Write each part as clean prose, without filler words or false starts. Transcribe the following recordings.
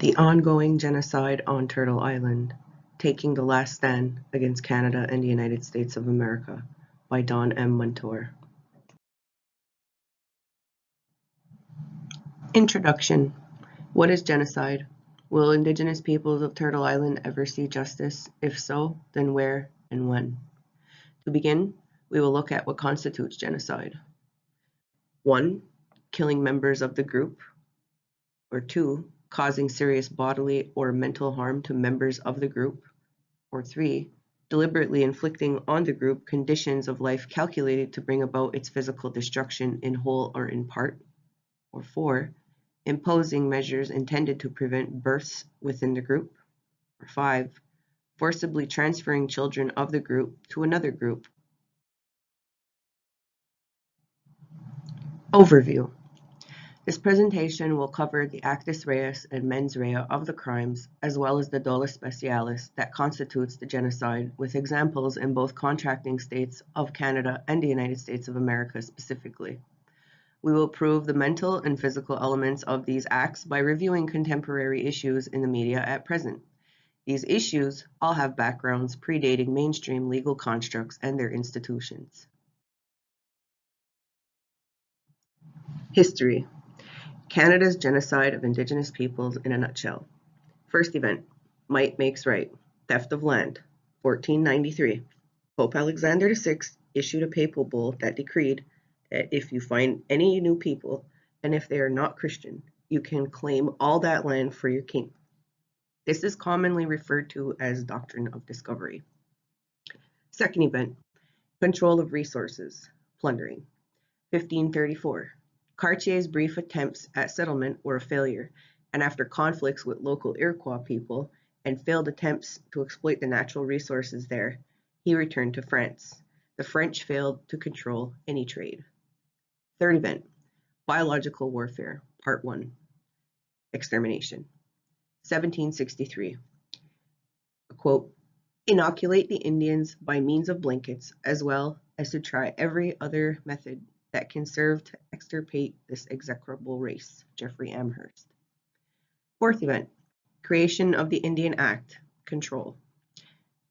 The ongoing genocide on Turtle Island, Taking the Last Stand Against Canada and the United States of America by Don M. Montour. Introduction. What is genocide? Will Indigenous peoples of Turtle Island ever see justice? If so, then where and when? To begin, we will look at what constitutes genocide. 1. Killing members of the group. Or 2. Causing serious bodily or mental harm to members of the group. Or 3. Deliberately inflicting on the group conditions of life calculated to bring about its physical destruction in whole or in part. Or 4. Imposing measures intended to prevent births within the group. Or 5. Forcibly transferring children of the group to another group. Overview. This presentation will cover the actus reus and mens rea of the crimes, as well as the dolus specialis that constitutes the genocide, with examples in both contracting states of Canada and the United States of America specifically. We will prove the mental and physical elements of these acts by reviewing contemporary issues in the media at present. These issues all have backgrounds predating mainstream legal constructs and their institutions. History. Canada's genocide of Indigenous peoples in a nutshell. First event, might makes right, theft of land, 1493. Pope Alexander VI issued a papal bull that decreed that if you find any new people, and if they are not Christian, you can claim all that land for your king. This is commonly referred to as doctrine of discovery. Second event, control of resources, plundering, 1534. Cartier's brief attempts at settlement were a failure, and after conflicts with local Iroquois people and failed attempts to exploit the natural resources there, he returned to France. The French failed to control any trade. Third event, biological warfare, part 1, extermination, 1763. A quote, inoculate the Indians by means of blankets, as well as to try every other method that can serve to extirpate this execrable race, Jeffrey Amherst. Fourth event, creation of the Indian Act, control.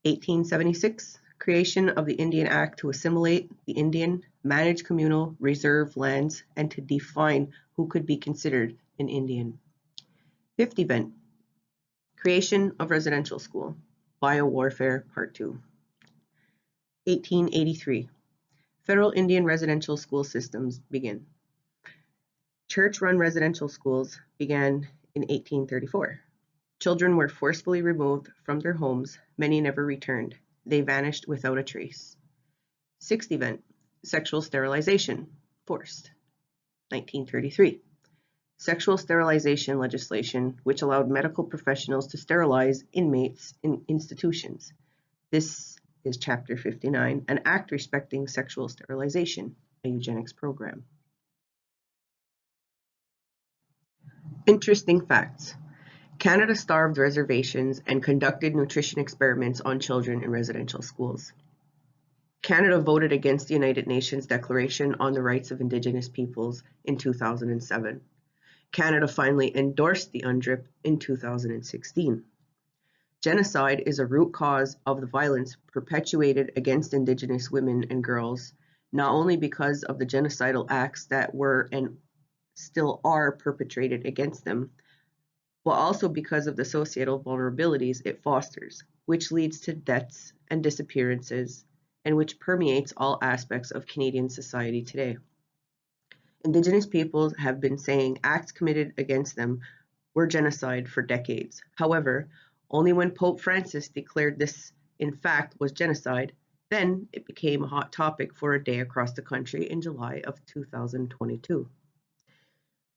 1876, creation of the Indian Act to assimilate the Indian, manage communal reserve lands, and to define who could be considered an Indian. Fifth event, creation of residential school, biowarfare, part 2. 1883. Federal Indian residential school systems begin. Church-run residential schools began in 1834. Children were forcefully removed from their homes. Many never returned. They vanished without a trace. Sixth event, sexual sterilization, forced. 1933. Sexual sterilization legislation, which allowed medical professionals to sterilize inmates in institutions. This is Chapter 59, an act respecting sexual sterilization, a eugenics program. Interesting facts. Canada starved reservations and conducted nutrition experiments on children in residential schools. Canada voted against the United Nations Declaration on the Rights of Indigenous Peoples in 2007. Canada finally endorsed the UNDRIP in 2016. Genocide is a root cause of the violence perpetuated against Indigenous women and girls, not only because of the genocidal acts that were and still are perpetrated against them, but also because of the societal vulnerabilities it fosters, which leads to deaths and disappearances, and which permeates all aspects of Canadian society today. Indigenous peoples have been saying acts committed against them were genocide for decades. However, only when Pope Francis declared this, in fact, was genocide, then it became a hot topic for a day across the country in July of 2022.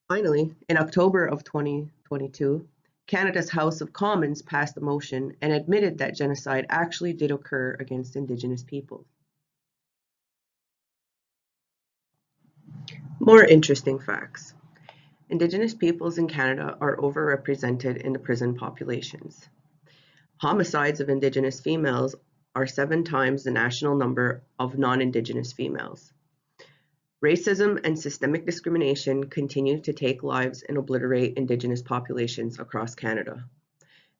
Finally, in October of 2022, Canada's House of Commons passed a motion and admitted that genocide actually did occur against Indigenous people. More interesting facts. Indigenous peoples in Canada are overrepresented in the prison populations. Homicides of Indigenous females are 7 times the national number of non-Indigenous females. Racism and systemic discrimination continue to take lives and obliterate Indigenous populations across Canada.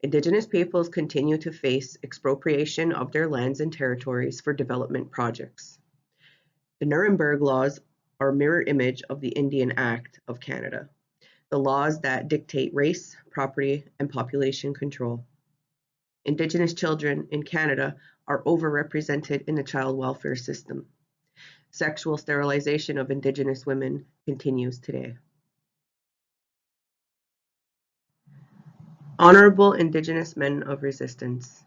Indigenous peoples continue to face expropriation of their lands and territories for development projects. The Nuremberg Laws are a mirror image of the Indian Act of Canada, the laws that dictate race, property, and population control. Indigenous children in Canada are overrepresented in the child welfare system. Sexual sterilization of Indigenous women continues today. Honorable Indigenous men of resistance.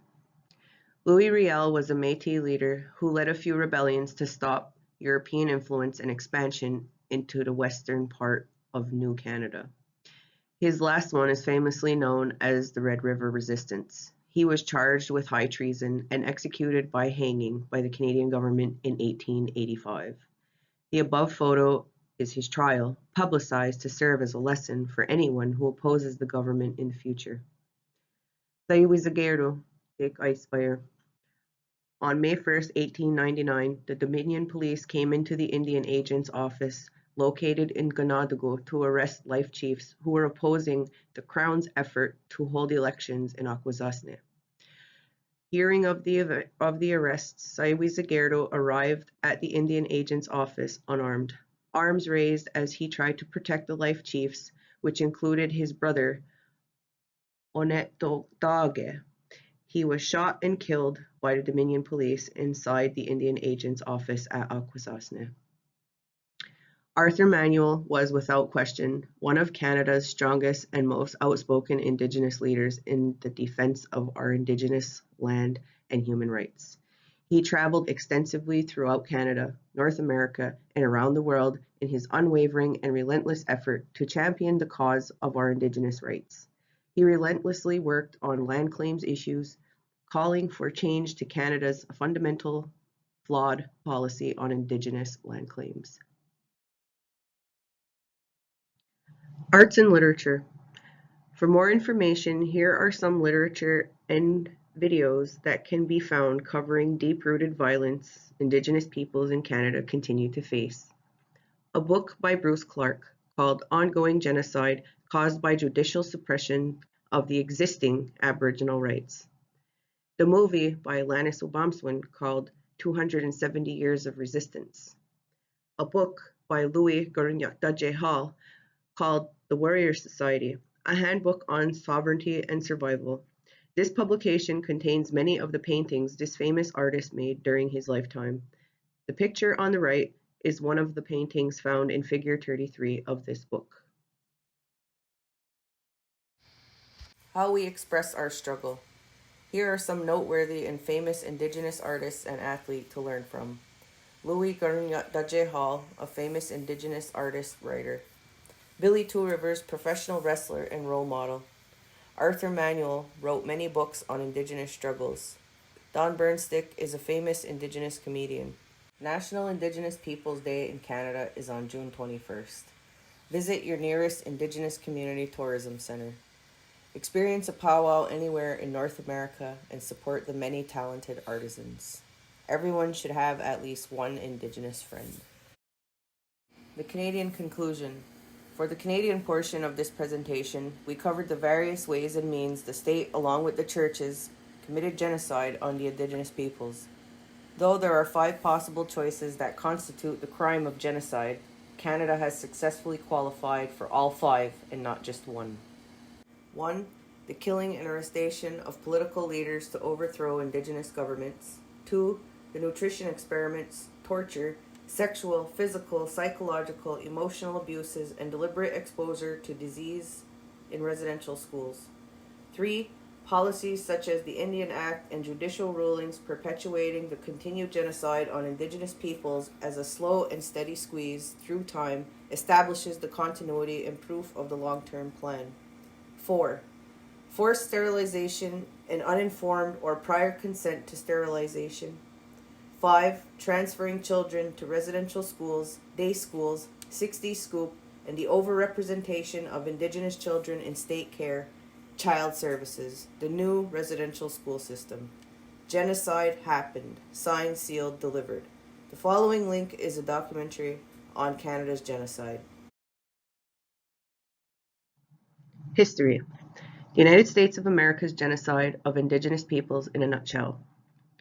Louis Riel was a Métis leader who led a few rebellions to stop European influence and expansion into the western part of New Canada. His last one is famously known as the Red River Resistance. He was charged with high treason and executed by hanging by the Canadian government in 1885. The above photo is his trial, publicized to serve as a lesson for anyone who opposes the government in the future. Saywizagerdo, Dick Icefire. On May 1st, 1899, the Dominion Police came into the Indian Agent's office located in Ganadago to arrest life chiefs who were opposing the Crown's effort to hold elections in Akwesasne. Hearing of the arrests, Saywizagerdo arrived at the Indian Agent's office unarmed, arms raised as he tried to protect the life chiefs, which included his brother Onetodage. He was shot and killed by the Dominion Police inside the Indian Agent's office at Akwesasne. Arthur Manuel was, without question, one of Canada's strongest and most outspoken Indigenous leaders in the defense of our Indigenous land and human rights. He traveled extensively throughout Canada, North America, and around the world in his unwavering and relentless effort to champion the cause of our Indigenous rights. He relentlessly worked on land claims issues, calling for change to Canada's fundamental flawed policy on Indigenous land claims. Arts and literature. For more information, here are some literature and videos that can be found covering deep-rooted violence Indigenous peoples in Canada continue to face. A book by Bruce Clark called Ongoing Genocide Caused by Judicial Suppression of the Existing Aboriginal Rights. The movie by Lannis Obamswin called 270 Years of Resistance. A book by Louis Gurnyakdaje Hall called The Warrior Society, a handbook on sovereignty and survival. This publication contains many of the paintings this famous artist made during his lifetime. The picture on the right is one of the paintings found in figure 33 of this book. How we express our struggle. Here are some noteworthy and famous Indigenous artists and athletes to learn from. Louis Gurnyakdaje Hall, a famous Indigenous artist writer. Billy Two Rivers, professional wrestler and role model. Arthur Manuel wrote many books on Indigenous struggles. Don Burnstick is a famous Indigenous comedian. National Indigenous Peoples Day in Canada is on June 21st. Visit your nearest Indigenous Community Tourism Center. Experience a powwow anywhere in North America and support the many talented artisans. Everyone should have at least one Indigenous friend. The Canadian conclusion. For the Canadian portion of this presentation, we covered the various ways and means the state, along with the churches, committed genocide on the Indigenous peoples. Though there are 5 possible choices that constitute the crime of genocide, Canada has successfully qualified for all 5 and not just one. 1. The killing and arrestation of political leaders to overthrow Indigenous governments. 2. The nutrition experiments, torture, sexual, physical, psychological, emotional abuses, and deliberate exposure to disease in residential schools. 3. Policies such as the Indian Act and judicial rulings perpetuating the continued genocide on Indigenous peoples as a slow and steady squeeze through time establishes the continuity and proof of the long-term plan. 4. Forced sterilization and uninformed or prior consent to sterilization. 5. Transferring children to residential schools, day schools, 60 scoop, and the overrepresentation of Indigenous children in state care, child services, the new residential school system. Genocide happened. Signed, sealed, delivered. The following link is a documentary on Canada's genocide. History. The United States of America's genocide of Indigenous peoples in a nutshell.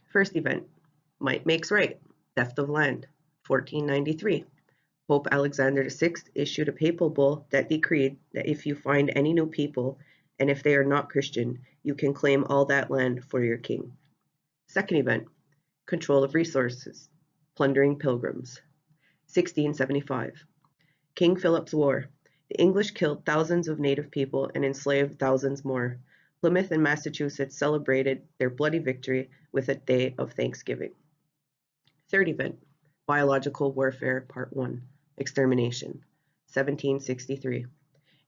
First event. Might makes right. Theft of land. 1493. Pope Alexander VI issued a papal bull that decreed that if you find any new people, and if they are not Christian, you can claim all that land for your king. Second event. Control of resources. Plundering pilgrims. 1675. King Philip's War. The English killed thousands of native people and enslaved thousands more. Plymouth and Massachusetts celebrated their bloody victory with a day of Thanksgiving. Third event, Biological Warfare Part 1, Extermination, 1763.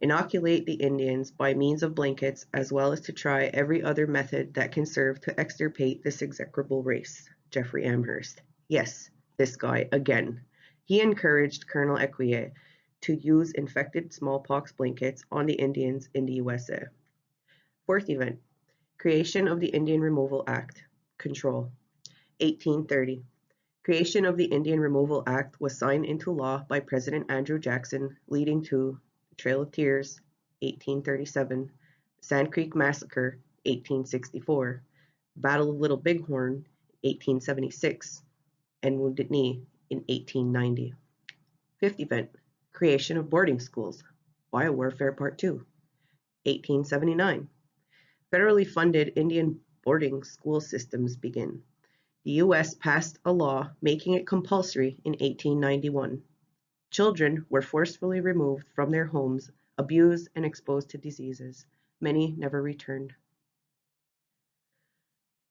Inoculate the Indians by means of blankets as well as to try every other method that can serve to extirpate this execrable race. Jeffrey Amherst. Yes, this guy again. He encouraged Colonel Equier to use infected smallpox blankets on the Indians in the USA. Fourth event, creation of the Indian Removal Act. Control. 1830. Creation of the Indian Removal Act was signed into law by President Andrew Jackson, leading to the Trail of Tears, 1837, Sand Creek Massacre, 1864, Battle of Little Bighorn, 1876, and Wounded Knee in 1890. Fifth event, creation of boarding schools, Biowarfare Part 2, 1879. Federally funded Indian boarding school systems begin. The U.S. passed a law making it compulsory in 1891. Children were forcefully removed from their homes, abused, and exposed to diseases. Many never returned.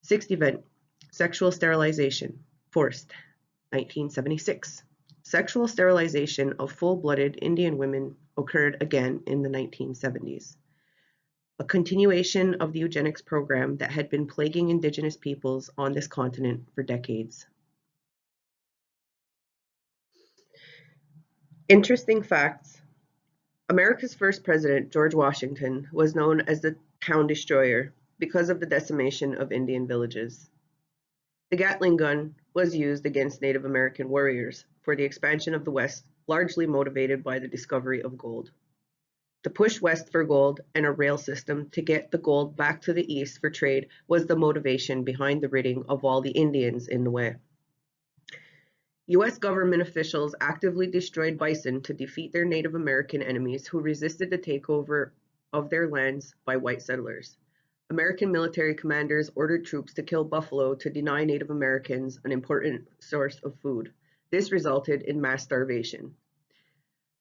Sixth event, sexual sterilization, forced, 1976. Sexual sterilization of full-blooded Indian women occurred again in the 1970s. A continuation of the eugenics program that had been plaguing Indigenous peoples on this continent for decades. Interesting facts. America's first president, George Washington, was known as the Town Destroyer because of the decimation of Indian villages. The Gatling gun was used against Native American warriors for the expansion of the West, largely motivated by the discovery of gold. The push west for gold and a rail system to get the gold back to the east for trade was the motivation behind the ridding of all the Indians in the way. U.S. government officials actively destroyed bison to defeat their Native American enemies who resisted the takeover of their lands by white settlers. American military commanders ordered troops to kill buffalo to deny Native Americans an important source of food. This resulted in mass starvation.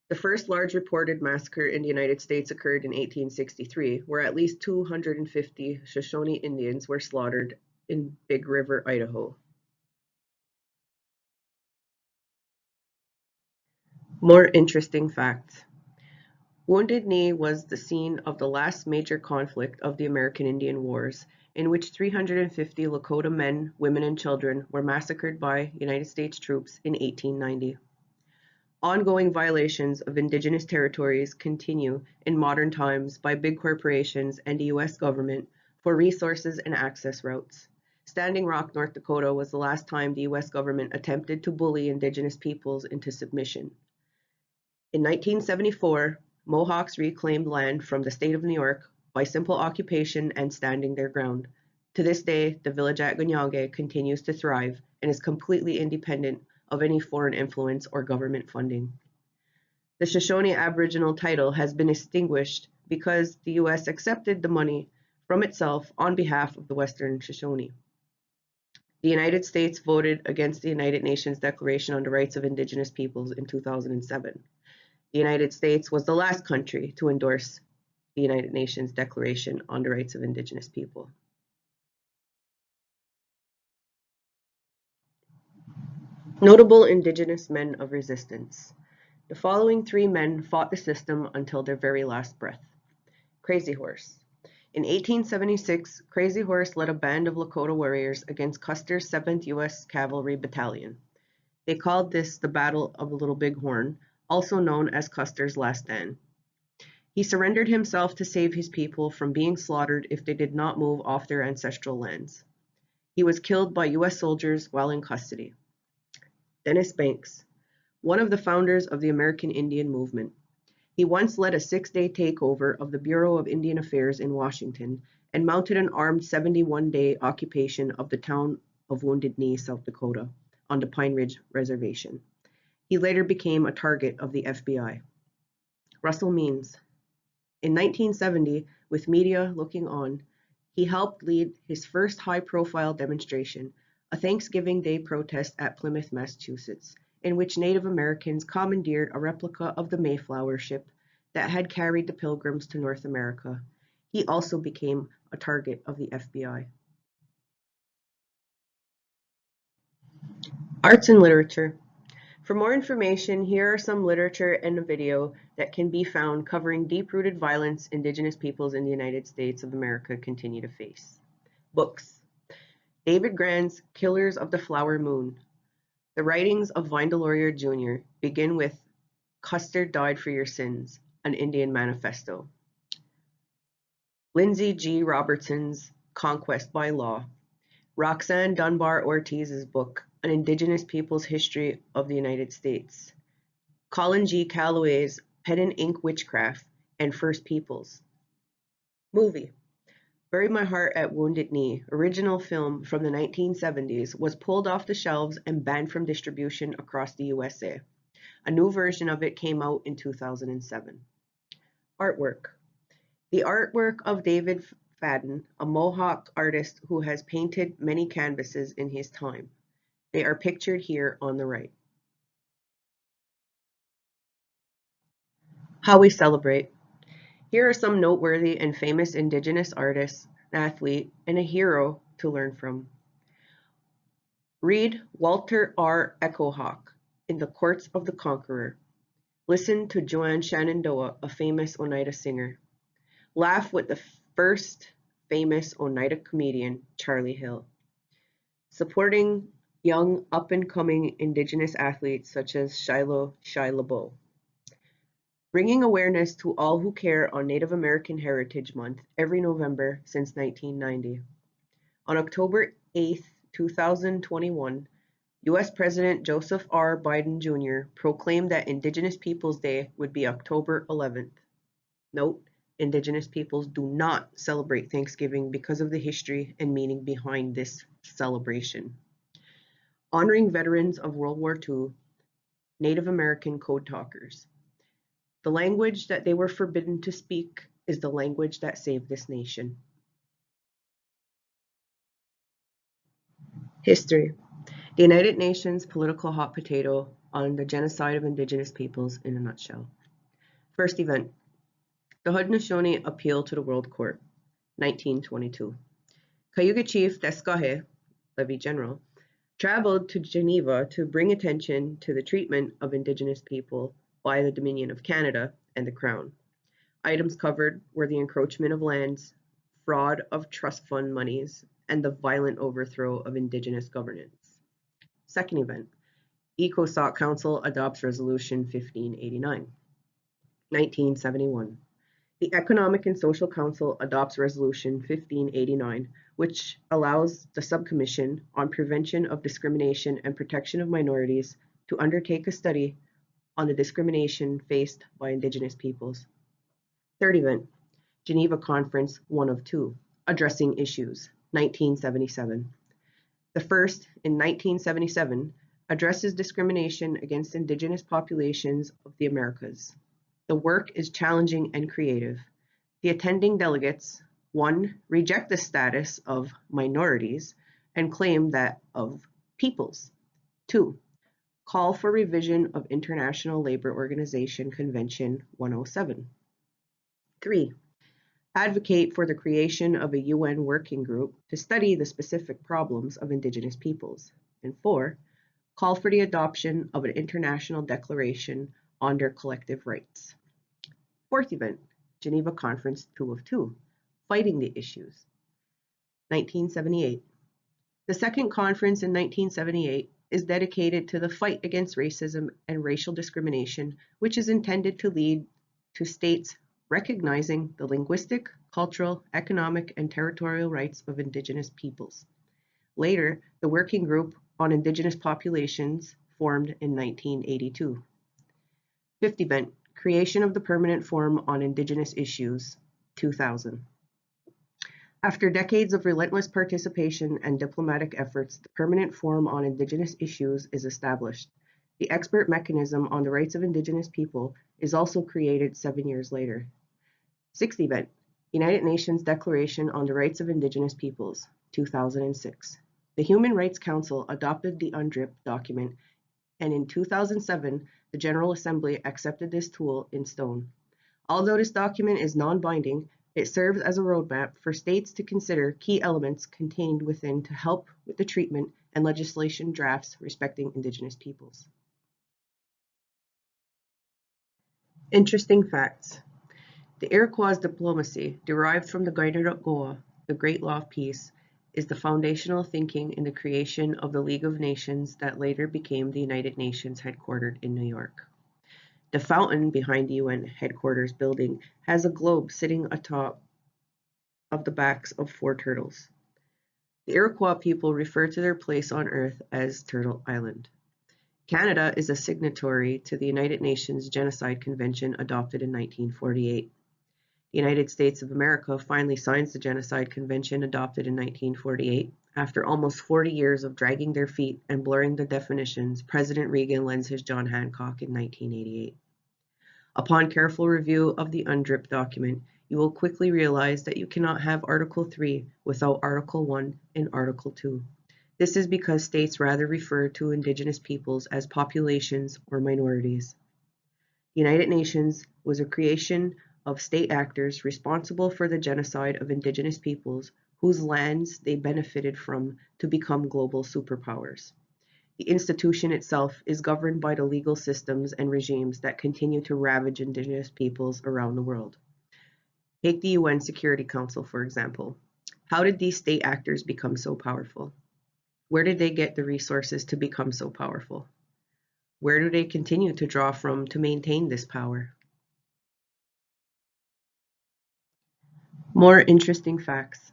The first large reported massacre in the United States occurred in 1863, where at least 250 Shoshone Indians were slaughtered in Big River, Idaho. More interesting facts. Wounded Knee was the scene of the last major conflict of the American Indian Wars, in which 350 Lakota men, women, and children were massacred by United States troops in 1890. Ongoing violations of Indigenous territories continue in modern times by big corporations and the U.S. government for resources and access routes. Standing Rock, North Dakota was the last time the U.S. government attempted to bully Indigenous peoples into submission. In 1974, Mohawks reclaimed land from the state of New York by simple occupation and standing their ground. To this day, the village at Ganyange continues to thrive and is completely independent of any foreign influence or government funding. The Shoshone Aboriginal title has been extinguished because the U.S. accepted the money from itself on behalf of the Western Shoshone. The United States voted against the United Nations Declaration on the Rights of Indigenous Peoples in 2007. The United States was the last country to endorse the United Nations Declaration on the Rights of Indigenous People. Notable Indigenous men of resistance. The following three men fought the system until their very last breath. Crazy Horse. In 1876, Crazy Horse led a band of Lakota warriors against Custer's 7th U.S. Cavalry Battalion. They called this the Battle of Little Bighorn, also known as Custer's Last Stand. He surrendered himself to save his people from being slaughtered if they did not move off their ancestral lands. He was killed by U.S. soldiers while in custody. Dennis Banks. one of the founders of the American Indian Movement. He once led a 6-day takeover of the Bureau of Indian Affairs in Washington and mounted an armed 71-day occupation of the town of Wounded Knee, South Dakota, on the Pine Ridge Reservation. He later became a target of the FBI. Russell Means. In 1970, with media looking on, he helped lead his first high-profile demonstration, a Thanksgiving Day protest at Plymouth, Massachusetts, in which Native Americans commandeered a replica of the Mayflower ship that had carried the Pilgrims to North America. He also became a target of the FBI. Arts and literature. For more information, here are some literature and a video that can be found covering deep-rooted violence Indigenous peoples in the United States of America continue to face. Books. David Grant's Killers of the Flower Moon. The writings of Vine Delorier Jr. begin with Custer Died for Your Sins, an Indian Manifesto. Lindsay G. Robertson's Conquest by Law. Roxanne Dunbar Ortiz's book, An Indigenous People's History of the United States. Colin G. Calloway's Pen and Ink Witchcraft and First Peoples. Movie. Bury My Heart at Wounded Knee, original film from the 1970s, was pulled off the shelves and banned from distribution across the USA. A new version of it came out in 2007. Artwork. The artwork of David Fadden, a Mohawk artist who has painted many canvases in his time. They are pictured here on the right. How we celebrate. Here are some noteworthy and famous Indigenous artists, an athlete, and a hero to learn from. Read Walter R. Echohawk in The Courts of the Conqueror. Listen to Joanne Shenandoah, a famous Oneida singer. Laugh with the first famous Oneida comedian, Charlie Hill. Supporting young up-and-coming Indigenous athletes such as Shiloh Shai LeBeau. Bringing awareness to all who care on Native American Heritage Month every November since 1990. On October 8, 2021, U.S. President Joseph R. Biden Jr. proclaimed that Indigenous Peoples Day would be October 11th. Note, Indigenous peoples do not celebrate Thanksgiving because of the history and meaning behind this celebration. Honoring veterans of World War II, Native American code talkers. The language that they were forbidden to speak is the language that saved this nation. History. The United Nations political hot potato on the genocide of Indigenous peoples in a nutshell. First event. The Haudenosaunee Appeal to the World Court, 1922. Cayuga Chief Descahe, Levy General, traveled to Geneva to bring attention to the treatment of Indigenous people by the Dominion of Canada and the Crown. Items covered were the encroachment of lands, fraud of trust fund monies, and the violent overthrow of Indigenous governance. Second event, ECOSOC Council adopts Resolution 1589. 1971. The Economic and Social Council adopts Resolution 1589, which allows the Subcommission on Prevention of Discrimination and Protection of Minorities to undertake a study on the discrimination faced by Indigenous peoples. Third event, Geneva Conference 1 of 2, Addressing Issues, 1977. The first, in 1977, addresses discrimination against Indigenous populations of the Americas. The work is challenging and creative. The attending delegates, 1. Reject the status of minorities and claim that of peoples. 2. Call for revision of International Labor Organization Convention 107. 3. Advocate for the creation of a UN working group to study the specific problems of Indigenous peoples. And 4. Call for the adoption of an international declaration on their collective rights. Fourth event, Geneva Conference 2 of 2, Fighting the Issues. 1978. The second conference in 1978 is dedicated to the fight against racism and racial discrimination, which is intended to lead to states recognizing the linguistic, cultural, economic, and territorial rights of Indigenous peoples. Later, the Working Group on Indigenous Populations formed in 1982. 50 event, creation of the Permanent Forum on Indigenous Issues, 2000. After decades of relentless participation and diplomatic efforts, the Permanent Forum on Indigenous Issues is established. The expert mechanism on the rights of Indigenous people is also created 7 years later. 60th event, United Nations Declaration on the Rights of Indigenous Peoples, 2006. The Human Rights Council adopted the UNDRIP document, and in 2007, the General Assembly accepted this tool in stone. Although this document is non-binding, it serves as a roadmap for states to consider key elements contained within to help with the treatment and legislation drafts respecting Indigenous peoples. Interesting facts. The Iroquois diplomacy, derived from the Gainaragoa, the Great Law of Peace, is the foundational thinking in the creation of the League of Nations that later became the United Nations headquartered in New York. The fountain behind the UN headquarters building has a globe sitting atop of the backs of 4 turtles. The Iroquois people refer to their place on Earth as Turtle Island. Canada is a signatory to the United Nations Genocide Convention adopted in 1948. The United States of America finally signs the Genocide Convention adopted in 1948. After almost 40 years of dragging their feet and blurring the definitions, President Reagan lends his John Hancock in 1988. Upon careful review of the UNDRIP document, you will quickly realize that you cannot have Article 3 without Article 1 and Article 2. This is because states rather refer to Indigenous peoples as populations or minorities. The United Nations was a creation of state actors responsible for the genocide of Indigenous peoples whose lands they benefited from to become global superpowers. The institution itself is governed by the legal systems and regimes that continue to ravage Indigenous peoples around the world. Take the UN Security Council, for example. How did these state actors become so powerful? Where did they get the resources to become so powerful? Where do they continue to draw from to maintain this power? More interesting facts.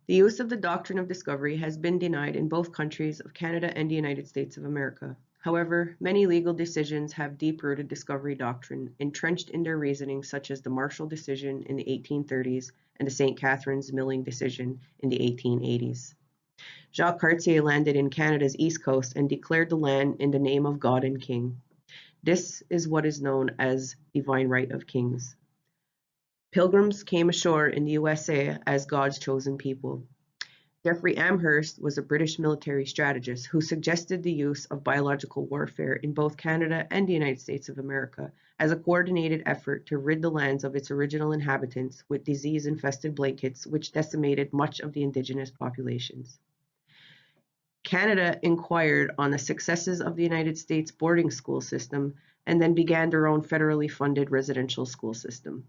The use of the doctrine of discovery has been denied in both countries of Canada and the United States of America. However, many legal decisions have deep-rooted discovery doctrine entrenched in their reasoning, such as the Marshall decision in the 1830s and the St. Catharines Milling decision in the 1880s. Jacques Cartier landed in Canada's east coast and declared the land in the name of God and King. This is what is known as divine right of kings. Pilgrims came ashore in the USA as God's chosen people. Jeffrey Amherst was a British military strategist who suggested the use of biological warfare in both Canada and the United States of America as a coordinated effort to rid the lands of its original inhabitants with disease-infested blankets which decimated much of the Indigenous populations. Canada inquired on the successes of the United States boarding school system and then began their own federally funded residential school system.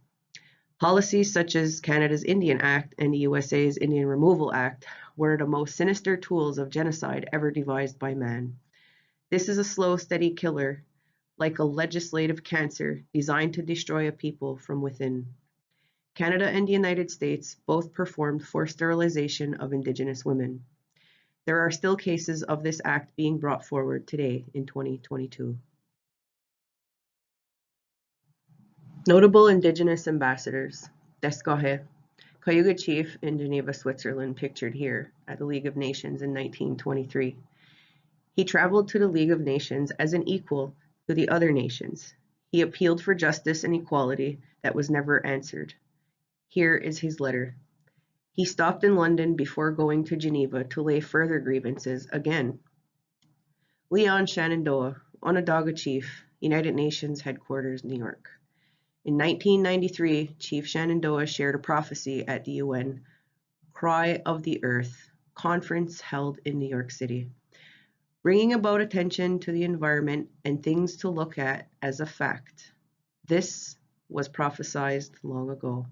Policies such as Canada's Indian Act and the USA's Indian Removal Act were the most sinister tools of genocide ever devised by man. This is a slow, steady killer, like a legislative cancer designed to destroy a people from within. Canada and the United States both performed forced sterilization of Indigenous women. There are still cases of this act being brought forward today in 2022. Notable Indigenous ambassadors. Descartes, Cayuga chief in Geneva, Switzerland, pictured here at the League of Nations in 1923. He traveled to the League of Nations as an equal to the other nations. He appealed for justice and equality that was never answered. Here is his letter. He stopped in London before going to Geneva to lay further grievances again. Leon Shenandoah, Onondaga Chief, United Nations Headquarters, New York. In 1993, Chief Shenandoah shared a prophecy at the UN Cry of the Earth conference held in New York City, bringing about attention to the environment and things to look at as a fact. This was prophesied long ago.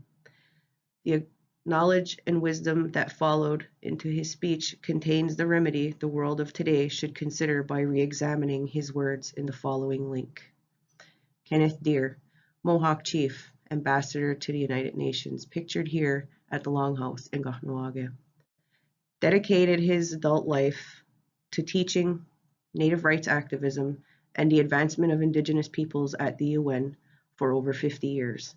The knowledge and wisdom that followed into his speech contains the remedy the world of today should consider by re-examining his words in the following link. Kenneth Deere, Mohawk Chief, Ambassador to the United Nations, pictured here at the Longhouse in Kahnawake, dedicated his adult life to teaching Native rights activism, and the advancement of Indigenous peoples at the UN for over 50 years.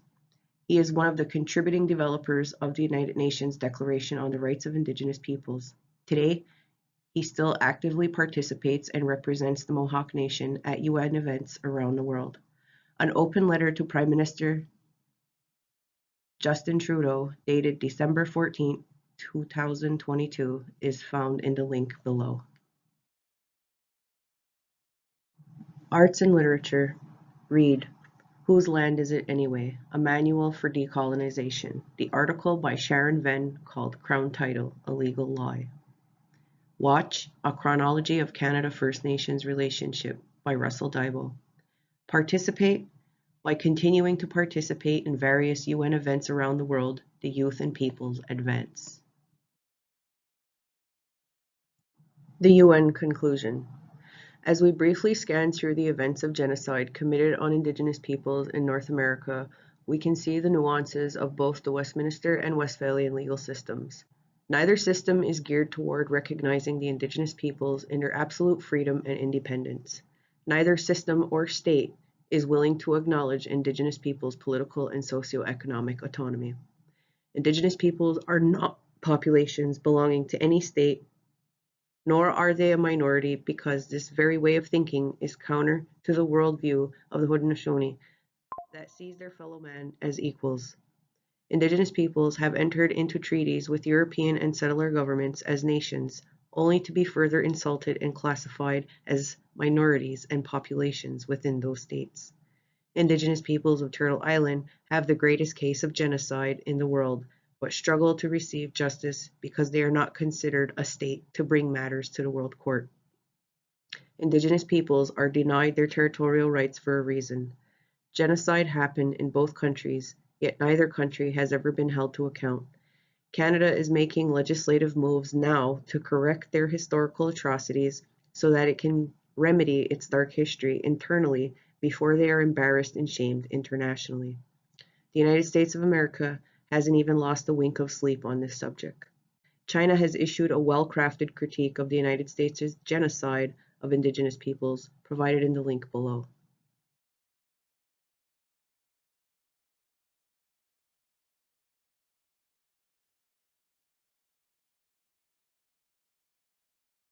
He is one of the contributing developers of the United Nations Declaration on the Rights of Indigenous Peoples. Today, he still actively participates and represents the Mohawk Nation at UN events around the world. An open letter to Prime Minister Justin Trudeau, dated December 14, 2022, is found in the link below. Arts and literature. Read Whose Land Is It Anyway? A Manual for Decolonization. The article by Sharon Venn called Crown Title, A Legal Lie. Watch A Chronology of Canada First Nations Relationship by Russell Dybel. Participate by continuing to participate in various UN events around the world, the youth and peoples advance. The UN conclusion. As we briefly scan through the events of genocide committed on Indigenous peoples in North America, we can see the nuances of both the Westminster and Westphalian legal systems. Neither system is geared toward recognizing the Indigenous peoples in their absolute freedom and independence. Neither system or state is willing to acknowledge Indigenous peoples' political and socio-economic autonomy. Indigenous peoples are not populations belonging to any state, nor are they a minority, because this very way of thinking is counter to the worldview of the Haudenosaunee that sees their fellow man as equals. Indigenous peoples have entered into treaties with European and settler governments as nations, only to be further insulted and classified as minorities and populations within those states. Indigenous peoples of Turtle Island have the greatest case of genocide in the world, but struggle to receive justice because they are not considered a state to bring matters to the World Court. Indigenous peoples are denied their territorial rights for a reason. Genocide happened in both countries, yet neither country has ever been held to account. Canada is making legislative moves now to correct their historical atrocities so that it can remedy its dark history internally before they are embarrassed and shamed internationally. The United States of America hasn't even lost a wink of sleep on this subject. China has issued a well-crafted critique of the United States' genocide of Indigenous peoples, provided in the link below.